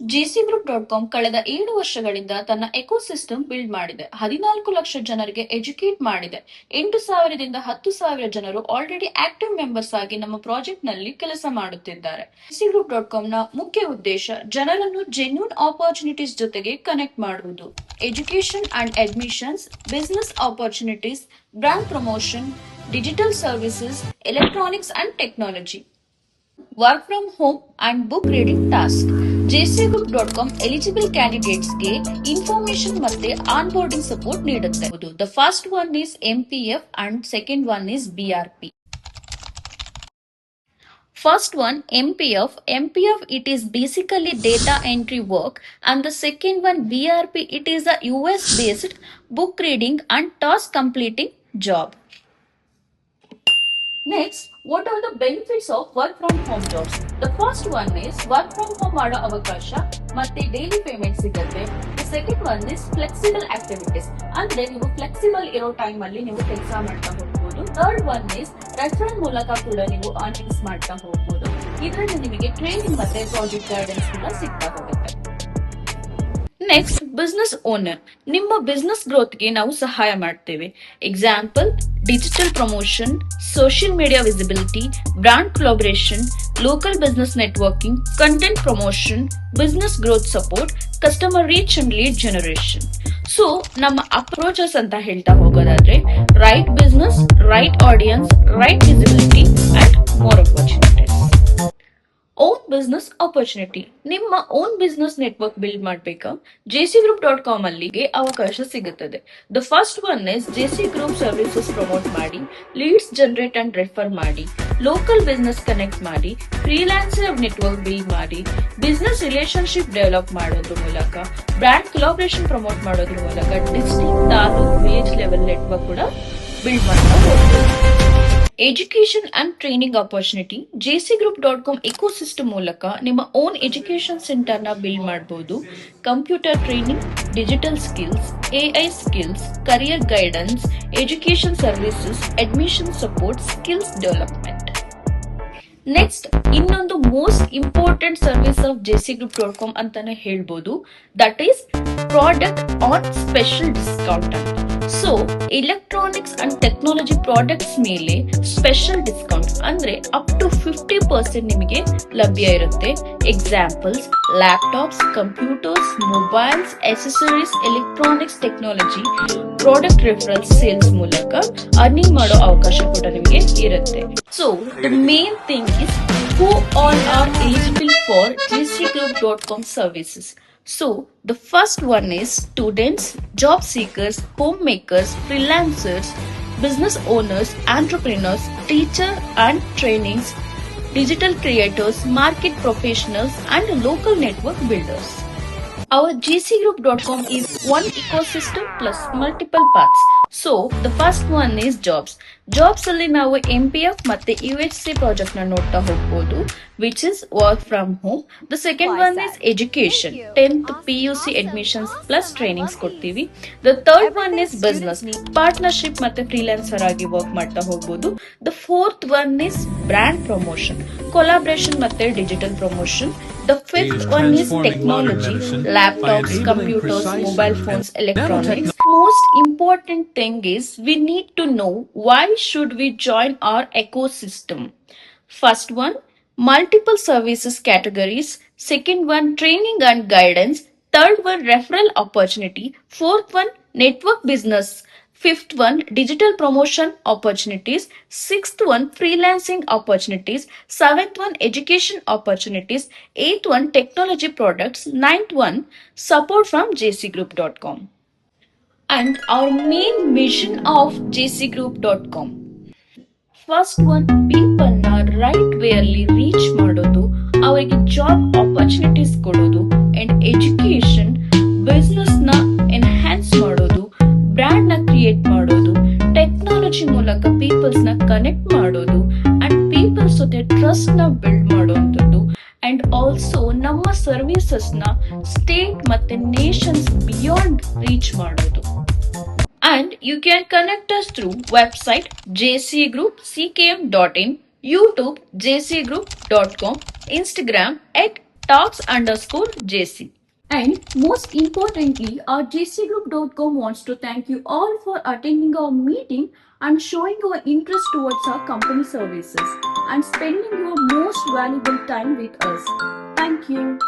jcgroup.com ಕಳೆದ 7 ವರ್ಷಗಳಿಂದ ತನ್ನ ಎಕೋಸಿಸ್ಟಮ್ ಬಿಲ್ಡ್ ಮಾಡಿದೆ. 14 ಲಕ್ಷ ಜನರಿಗೆ ಎಜುಕೇಟ್ ಮಾಡಿದೆ. 8,000ದಿಂದ 10,000 ಜನರು ಆಲ್ರೆಡಿ ಆಕ್ಟಿವ್ ಮೆಂಬರ್ಸ್ ಆಗಿ ನಮ್ಮ ಪ್ರಾಜೆಕ್ಟ್ ನಲ್ಲಿ ಕೆಲಸ ಮಾಡುತ್ತಿದ್ದಾರೆ. jcgroup.com ನ ಮುಖ್ಯ ಉದ್ದೇಶ ಜನರನ್ನು ಜೆನ್ಯೂನ್ ಆಪರ್ಚುನಿಟೀಸ್ ಜೊತೆಗೆ ಕನೆಕ್ಟ್ ಮಾಡುವುದು. Education and admissions, business opportunities, brand promotion, digital services, electronics and technology, work from home and book reading task. jcgroup.com eligible candidates ಗೆ ಇನ್ಫಾರ್ಮೇಶನ್ ಮತ್ತೆ ಆನ್ ಬೋರ್ಡಿಂಗ್ ಸಪೋರ್ಟ್ ನೀಡುತ್ತೆ. The first one is MPF and second one is BRP. First one, MPF. MPF, it is basically data entry work, and the second one, BRP, it is a US based book reading and task completing job. Next, what are the benefits of work from home jobs? The first one is work from home ಮಾಡೋ ಅವಕಾಶ ಮತ್ತೆ daily payment ಸಿಗುತ್ತೆ. The second one is flexible activities. ಅಂದ್ರೆ ನೀವು flexible ಇರೋ time ಅಲ್ಲಿ ನೀವು ಕೆಲಸ ಮಾಡ್ತಾ ಹೋಗ್ಬೋದು. ಥರ್ಡ್ ಒನ್ ಇಸ್ ರೆಫರಲ್ ಮೂಲಕ ಕೂಡ ನೀವು ಅರ್ನಿಂಗ್ಸ್ ಮಾಡ್ತಾ ಹೋಗ್ಬೋದು. ಇದರಲ್ಲಿ ನಿಮಗೆ ಟ್ರೈನಿಂಗ್ ಮತ್ತೆ ಪ್ರಾಜೆಕ್ಟ್ ಗೈಡೆನ್ಸ್ ಕೂಡ ಸಿಗ್ತಾ ಹೋಗುತ್ತೆ. Next, business owner. ನಿಮ್ಮ ಬಿಸ್ನೆಸ್ ಗ್ರೋತ್ಗೆ ನಾವು ಸಹಾಯ ಮಾಡ್ತೇವೆ. Example, digital promotion, social media visibility, brand collaboration, local business networking, content promotion, business growth support, customer reach and lead generation. So ನಮ್ಮ ಅಪ್ರೋಚಸ್ ಅಂತ ಹೇಳ್ತಾ ಹೋಗೋದಾದ್ರೆ, right business, right audience, right visibility and more opportunities. Own business opportunity. ನಿಮ್ಮ own business network build ಮಾಡಬೇಕಾ? jcgroup.com ಅಲ್ಲಿಗೆ ಅವಕಾಶ ಸಿಗುತ್ತದೆ. The first one is JC group services promote ಮಾಡಿ, ಲೀಡ್ಸ್ ಜನರೇಟ್ ಅಂಡ್ ರೆಫರ್ ಮಾಡಿ, ಲೋಕಲ್ ಬಿಸ್ನೆಸ್ ಕನೆಕ್ಟ್ ಮಾಡಿ, freelancer network build ಮಾಡಿ, business relationship develop ಮಾಡೋದ್ರ ಮೂಲಕ, ಬ್ರ್ಯಾಂಡ್ ಕೊಲಾಬರೇಷನ್ ಪ್ರಮೋಟ್ ಮಾಡೋದ್ರ ಮೂಲಕ district, taluk, village level network ಕೂಡ ಬಿಲ್ಡ್ ಮಾಡ್ತಾ ಹೋಗ್ಬೋದು. Education and training opportunity. jcgroup.com ecosystem ಮೂಲಕ ನಿಮ್ಮ ಓನ್ ಎಜುಕೇಶನ್ ಸೆಂಟರ್ ನ ಬಿಲ್ಡ್ ಮಾಡಬಹುದು. Computer training, digital skills, AI skills, career guidance, education services, admission support, skills development. Next, ಇನ್ನೊಂದು most important service of jcgroup.com ಅಂತಾನೆ ಹೇಳ್ಬೋದು. That is product on special discount ಅಂತ. So electronics and technology products ಮೇಲೆ special discount ಅಂದ್ರೆ up to 50% ನಿಮಗೆ ಲಭ್ಯ ಇರುತ್ತೆ. Examples, laptops, computers, mobiles, accessories, electronics technology product referral sales ಮೂಲಕ ಅರ್ನಿಂಗ್ ಮಾಡೋ ಅವಕಾಶ ಕೂಡ ನಿಮಗೆ ಇರುತ್ತೆ. So the main thing is who all are eligible for jcgroup.com services. So, the first one is students, job seekers, homemakers, freelancers, business owners, entrepreneurs, teacher and trainings, digital creators, market professionals, and local network builders. Our jcgroup.com is one ecosystem plus multiple paths. So, the first one is jobs. Jobs ಅಲ್ಲಿ ನಾವು MPF ಮತ್ತೆ UHC project ನ ನೋಡ್ತಾ ಹೋಗ್ಬೋದು, which is work from home. The second one is education. 10th PUC admissions plus trainings ಕೊಡ್ತೀವಿ. The third one is business. Partnership ಮತ್ತೆ freelancer ಆಗಿ work ಮಾಡ್ತಾ ಹೋಗ್ಬೋದು. The fourth one is brand promotion. Collaboration ಮತ್ತೆ digital promotion. The fifth one is technology, laptops, computers, mobile phones, electronics. Most important thing is we need to know why should we join our ecosystem. First one, multiple services categories. Second one, training and guidance. Third one, referral opportunity. Fourth one, network business. Fifth one, digital promotion opportunities. Sixth one, freelancing opportunities. Seventh one, education opportunities. Eighth one, technology products. Ninth one, support from jcgroup.com. And our main mission of jcgroup.com. First one, people ನ right way ಅಲ್ಲಿ reach ಮಾಡೋದು, ಅವರಿಗೆ job opportunities ಕೊಡೋದು, and education, business ನ enhance ಮಾಡೋದು, brand ನ create ಮಾಡೋದು, technology ಮೂಲಕ ಪೀಪಲ್ಸ್ ನ ಕನೆಕ್ಟ್ ಮಾಡೋದು, ಅಂಡ್ ಪೀಪಲ್ಸ್ ಜೊತೆ ಟ್ರಸ್ಟ್ ನ ಬಿಲ್ಡ್ ಮಾಡುವಂಥದ್ದು, ಅಂಡ್ ಆಲ್ಸೋ ನಮ್ಮ ಸರ್ವಿಸಸ್ ನ ಸ್ಟೇಟ್ ಮತ್ತೆ ನೇಷನ್ಸ್ ಬಿಯಾಂಡ್ ರೀಚ್ ಮಾಡೋದು. And you can connect us through website jcgroupckm.in, YouTube jcgroup.com, Instagram talks_JC. And most importantly, our jcgroup.com wants to thank you all for attending our meeting and showing your interest towards our company services and spending your most valuable time with us. Thank you.